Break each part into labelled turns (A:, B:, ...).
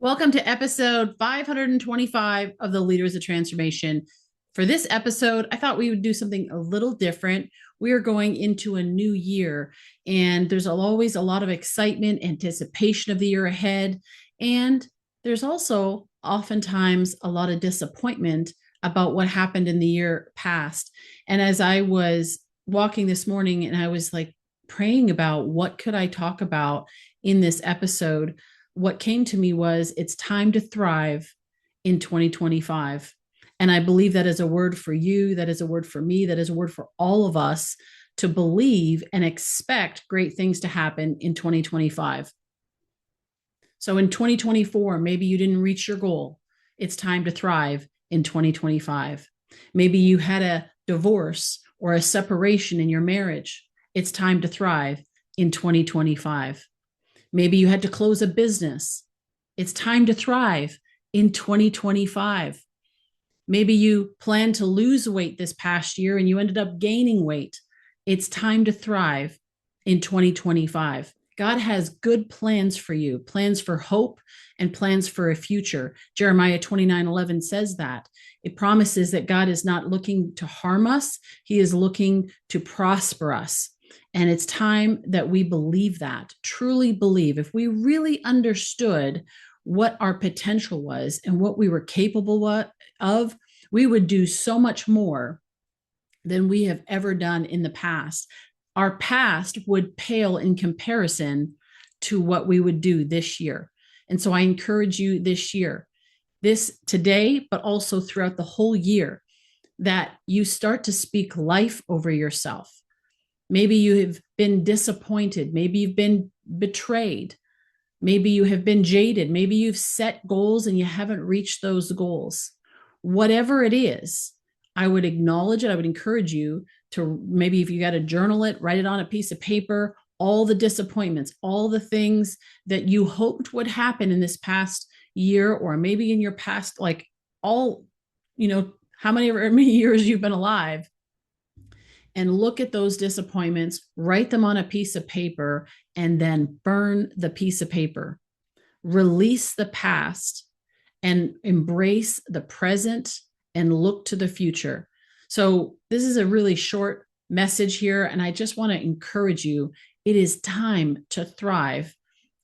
A: Welcome to episode 525 of the Leaders of Transformation. For this episode, I thought we would do something a little different. We are going into a new year, and there's always a lot of excitement, anticipation of the year ahead. And there's also oftentimes a lot of disappointment about what happened in the year past. And as I was walking this morning and I was like praying about what could I talk about in this episode, what came to me was it's time to thrive in 2025. And I believe that is a word for you, that is a word for me, that is a word for all of us to believe and expect great things to happen in 2025. So in 2024, maybe you didn't reach your goal. It's time to thrive in 2025. Maybe you had a divorce or a separation in your marriage. It's time to thrive in 2025. Maybe you had to close a business. It's time to thrive in 2025. Maybe you planned to lose weight this past year and you ended up gaining weight. It's time to thrive in 2025. God has good plans for you, plans for hope and plans for a future. Jeremiah 29:11 says that. It promises that God is not looking to harm us. He is looking to prosper us. And it's time that we believe that, truly believe. If we really understood what our potential was and what we were capable of, we would do so much more than we have ever done in the past. Our past would pale in comparison to what we would do this year. And so I encourage you this year, this today, but also throughout the whole year, that you start to speak life over yourself. Maybe you have been disappointed. Maybe you've been betrayed. Maybe you have been jaded. Maybe you've set goals and you haven't reached those goals. Whatever it is, I would acknowledge it. I would encourage you to maybe, if you got to journal it, write it on a piece of paper, all the disappointments, all the things that you hoped would happen in this past year, or maybe in your past, like all, how many years you've been alive. And look at those disappointments, write them on a piece of paper, and then burn the piece of paper. Release the past and embrace the present and look to the future. So this is a really short message here, and I just want to encourage you. It is time to thrive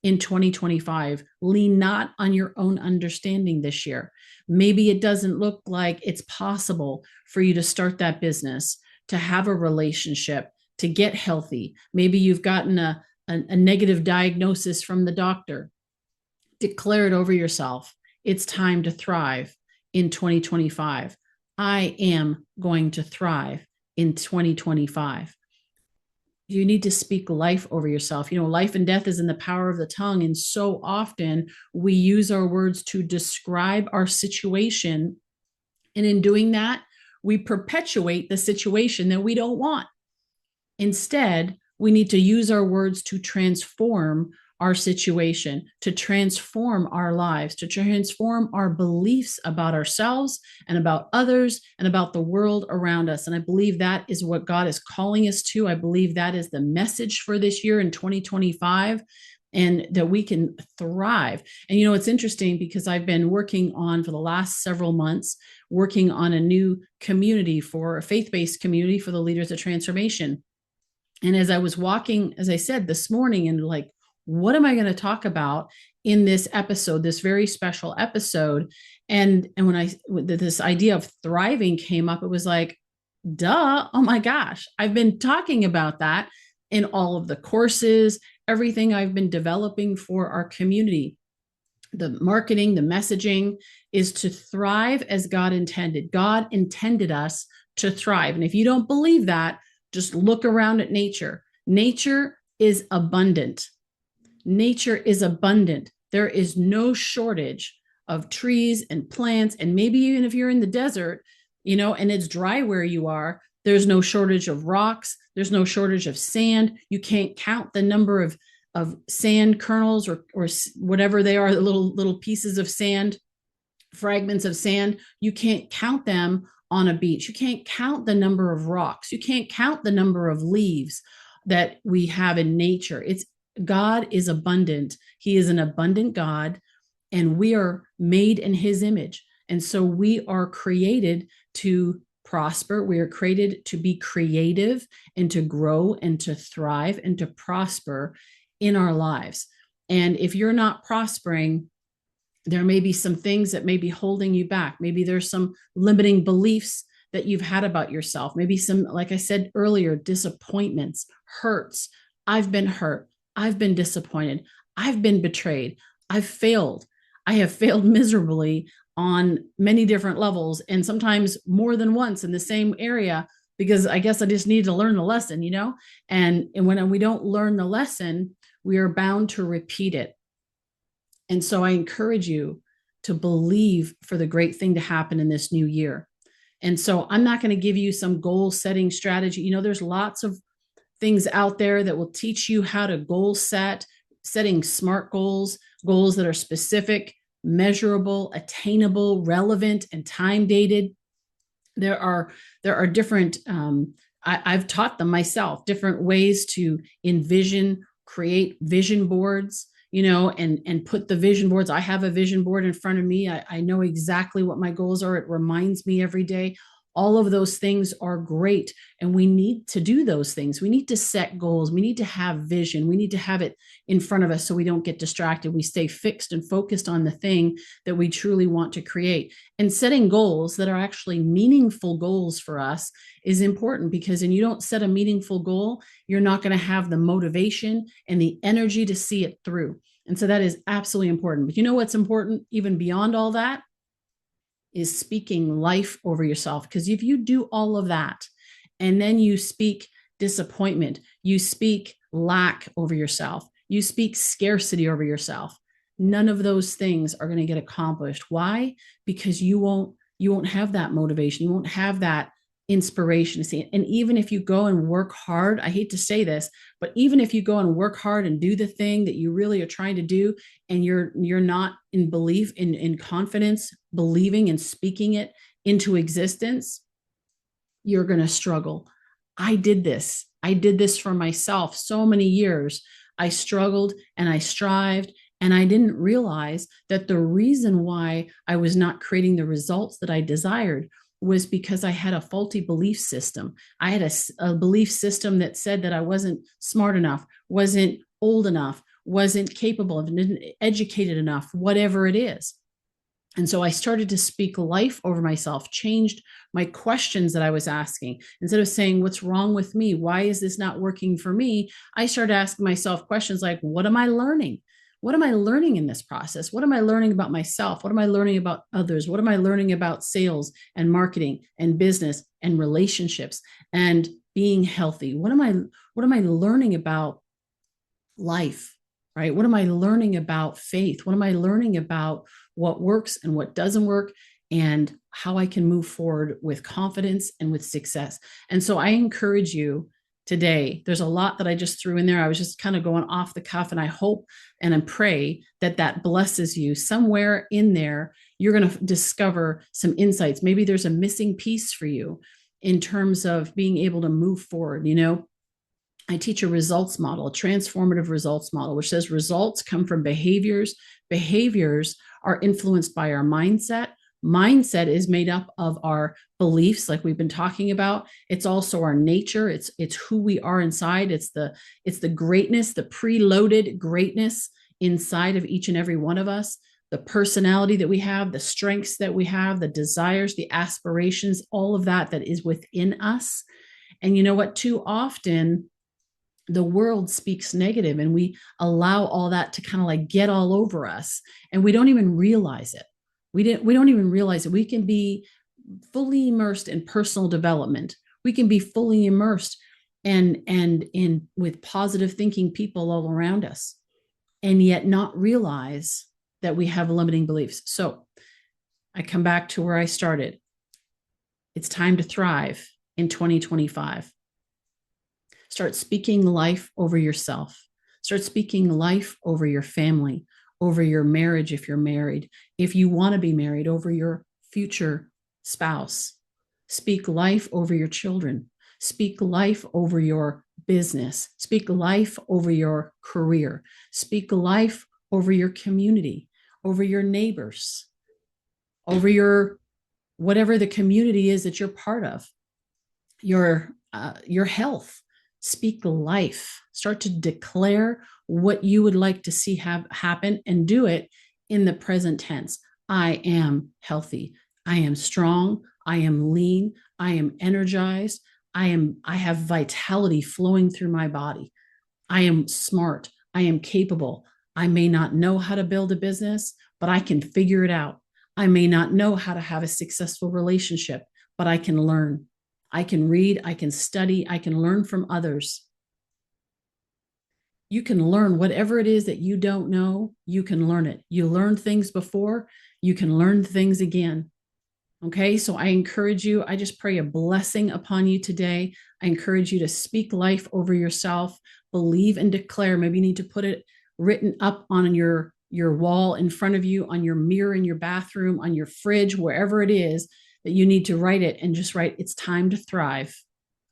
A: in 2025. Lean not on your own understanding this year. Maybe it doesn't look like it's possible for you to start that business, to have a relationship, to get healthy. Maybe you've gotten a negative diagnosis from the doctor. Declare it over yourself. It's time to thrive in 2025. I am going to thrive in 2025. You need to speak life over yourself. Life and death is in the power of the tongue. And so often we use our words to describe our situation. And in doing that, we perpetuate the situation that we don't want. Instead, we need to use our words to transform our situation, to transform our lives, to transform our beliefs about ourselves and about others and about the world around us. And I believe that is what God is calling us to. I believe that is the message for this year in 2025. And that we can thrive. And it's interesting because I've been working on, for the last several months, working on a new community, for a faith-based community for the Leaders of Transformation. And as I was walking, as I said this morning, and like, what am I going to talk about in this episode, this very special episode? And when this idea of thriving came up, it was like, duh, oh my gosh, I've been talking about that in all of the courses, everything I've been developing for our community. The marketing, the messaging is to thrive as God intended. God intended us to thrive. And if you don't believe that, just look around at nature. Nature is abundant. Nature is abundant. There is no shortage of trees and plants. And maybe even if you're in the desert, and it's dry where you are, there's no shortage of rocks. There's no shortage of sand. You can't count the number of sand kernels or whatever they are, the little pieces of sand, fragments of sand. You can't count them on a beach. You can't count the number of rocks. You can't count the number of leaves that we have in nature. God is abundant. He is an abundant God. and we are made in his image. And so we are created to prosper. We are created to be creative and to grow and to thrive and to prosper in our lives. And if you're not prospering, there may be some things that may be holding you back. Maybe there's some limiting beliefs that you've had about yourself. Maybe some, like I said earlier, disappointments, hurts. I've been hurt. I've been disappointed. I've been betrayed. I've failed. I have failed miserably on many different levels, and sometimes more than once in the same area, because I guess I just need to learn the lesson, and when we don't learn the lesson, we are bound to repeat it. And so I encourage you to believe for the great thing to happen in this new year. And so I'm not going to give you some goal setting strategy. There's lots of things out there that will teach you how to goal setting smart goals that are specific, measurable, attainable, relevant, and time dated. There are different, I've taught them myself, different ways to envision, create vision boards, and put the vision boards. I have a vision board in front of me. I know exactly what my goals are. It reminds me every day. All of those things are great. And we need to do those things. We need to set goals. We need to have vision. We need to have it in front of us so we don't get distracted. We stay fixed and focused on the thing that we truly want to create. And setting goals that are actually meaningful goals for us is important, because when you don't set a meaningful goal, you're not going to have the motivation and the energy to see it through. And so that is absolutely important. But you know what's important even beyond all that? Is speaking life over yourself. Because if you do all of that and then you speak disappointment, you speak lack over yourself, you speak scarcity over yourself, none of those things are going to get accomplished. Why? Because you won't have that motivation. You won't have that inspiration to see. And even if you go and work hard, I hate to say this, but even if you go and work hard and do the thing that you really are trying to do, and you're not in belief, in confidence, believing and speaking it into existence, you're going to struggle. I did this for myself so many years. I struggled and I strived, and I didn't realize that the reason why I was not creating the results that I desired was because I had a faulty belief system. I had a belief system that said that I wasn't smart enough, wasn't old enough, wasn't capable of, didn't educated enough, whatever it is. And so I started to speak life over myself, changed my questions that I was asking. Instead of saying, what's wrong with me? Why is this not working for me? I started asking myself questions like, what am I learning? What am I learning in this process? What am I learning about myself? What am I learning about others? What am I learning about sales and marketing and business and relationships and being healthy? What am I learning about life, right? What am I learning about faith? What am I learning about what works and what doesn't work, and how I can move forward with confidence and with success? And so I encourage you today. There's a lot that I just threw in there. I was just kind of going off the cuff, and I hope and I pray that that blesses you. Somewhere in there, you're going to discover some insights. Maybe there's a missing piece for you in terms of being able to move forward. I teach a results model, a transformative results model, which says results come from behaviors. Behaviors are influenced by our mindset. Mindset is made up of our beliefs, like we've been talking about. It's also our nature. It's who we are inside. It's the greatness, the preloaded greatness inside of each and every one of us, the personality that we have, the strengths that we have, the desires, the aspirations, all of that is within us. And you know what? Too often, the world speaks negative, and we allow all that to kind of like get all over us, and we don't even realize it. We don't even realize that we can be fully immersed in personal development. We can be fully immersed and in with positive thinking people all around us, and yet not realize that we have limiting beliefs. So I come back to where I started. It's time to thrive in 2025. Start speaking life over yourself. Start speaking life over your family, over your marriage if you're married. If you want to be married, over your future spouse. Speak life over your children. Speak life over your business. Speak life over your career. Speak life over your community. over your neighbors, over your whatever the community is that you're part of, your health. Speak life. Start to declare what you would like to see happen, and do it in the present tense. I am healthy. I am strong. I am lean. I am energized. I have vitality flowing through my body. I am smart. I am capable. I may not know how to build a business, but I can figure it out. I may not know how to have a successful relationship, but I can learn. I can read, I can study, I can learn from others. You can learn whatever it is that you don't know, you can learn it. You learned things before, you can learn things again. Okay, so I encourage you, I just pray a blessing upon you today. I encourage you to speak life over yourself, believe and declare. Maybe you need to put it written up on your wall in front of you, on your mirror in your bathroom, on your fridge, wherever it is that you need to write it, and just write, it's time to thrive.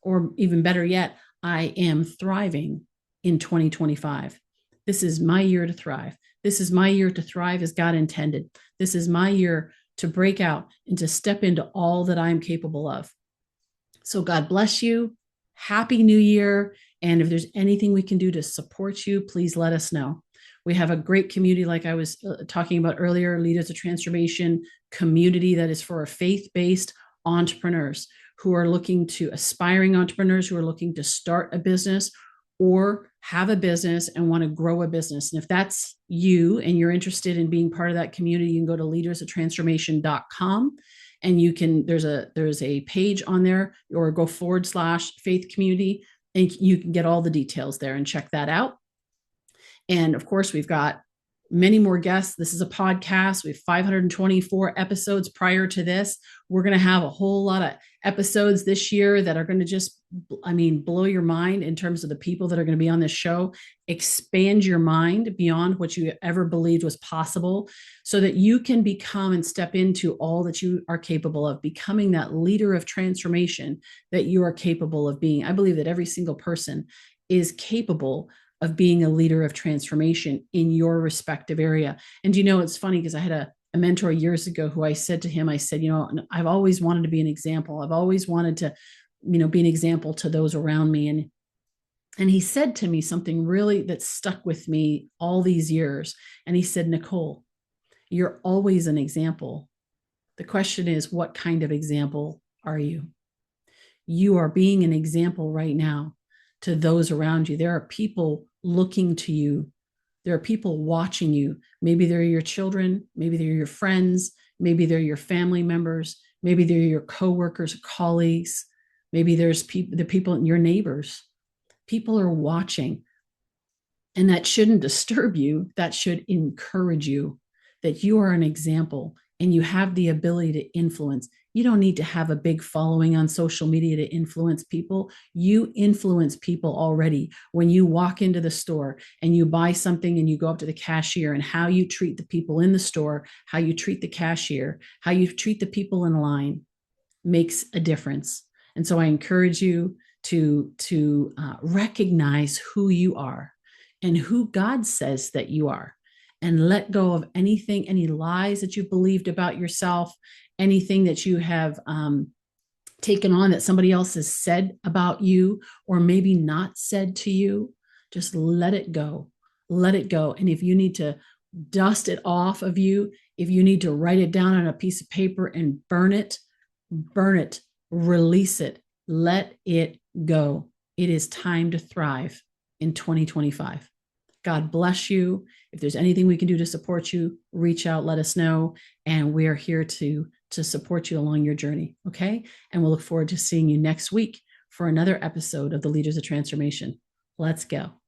A: Or even better yet, I am thriving in 2025. This is my year to thrive. This is my year to thrive as God intended. This is my year to break out and to step into all that I'm capable of. So God bless you. Happy New Year. And if there's anything we can do to support you, please let us know. We have a great community, like I was talking about earlier, Leaders of Transformation community that is for faith-based entrepreneurs who are looking to, aspiring entrepreneurs who are looking to start a business or have a business and want to grow a business. And if that's you and you're interested in being part of that community, you can go to leadersoftransformation.com, and you can, there's a page on there, or go /faith community, and you can get all the details there and check that out. And of course, we've got many more guests. This is a podcast. We have 524 episodes prior to this. We're going to have a whole lot of episodes this year that are going to just, blow your mind in terms of the people that are going to be on this show, expand your mind beyond what you ever believed was possible, so that you can become and step into all that you are capable of, becoming that leader of transformation that you are capable of being. I believe that every single person is capable of being a leader of transformation in your respective area. And it's funny, because I had a mentor years ago who I said to him, I said, I've always wanted to be an example. I've always wanted to, be an example to those around me. And he said to me something really that stuck with me all these years. And he said, Nicole, you're always an example. The question is, what kind of example are you? You are being an example right now to those around you. There are people looking to you. There are people watching you. Maybe they're your children. Maybe they're your friends. Maybe they're your family members. Maybe they're your coworkers, colleagues. Maybe there's the people, your neighbors. People are watching. And that shouldn't disturb you. That should encourage you that you are an example and you have the ability to influence. You don't need to have a big following on social media to influence people. You influence people already when you walk into the store and you buy something and you go up to the cashier, and how you treat the people in the store, how you treat the cashier, how you treat the people in line makes a difference. And so I encourage you to recognize who you are and who God says that you are, and let go of anything, any lies that you believed about yourself, anything that you have taken on that somebody else has said about you, or maybe not said to you. Just let it go. Let it go. And if you need to dust it off of you, if you need to write it down on a piece of paper and burn it, release it, let it go. It is time to thrive in 2025. God bless you. If there's anything we can do to support you, reach out, let us know. And we are here to support you along your journey. Okay. And we'll look forward to seeing you next week for another episode of the Leaders of Transformation. Let's go.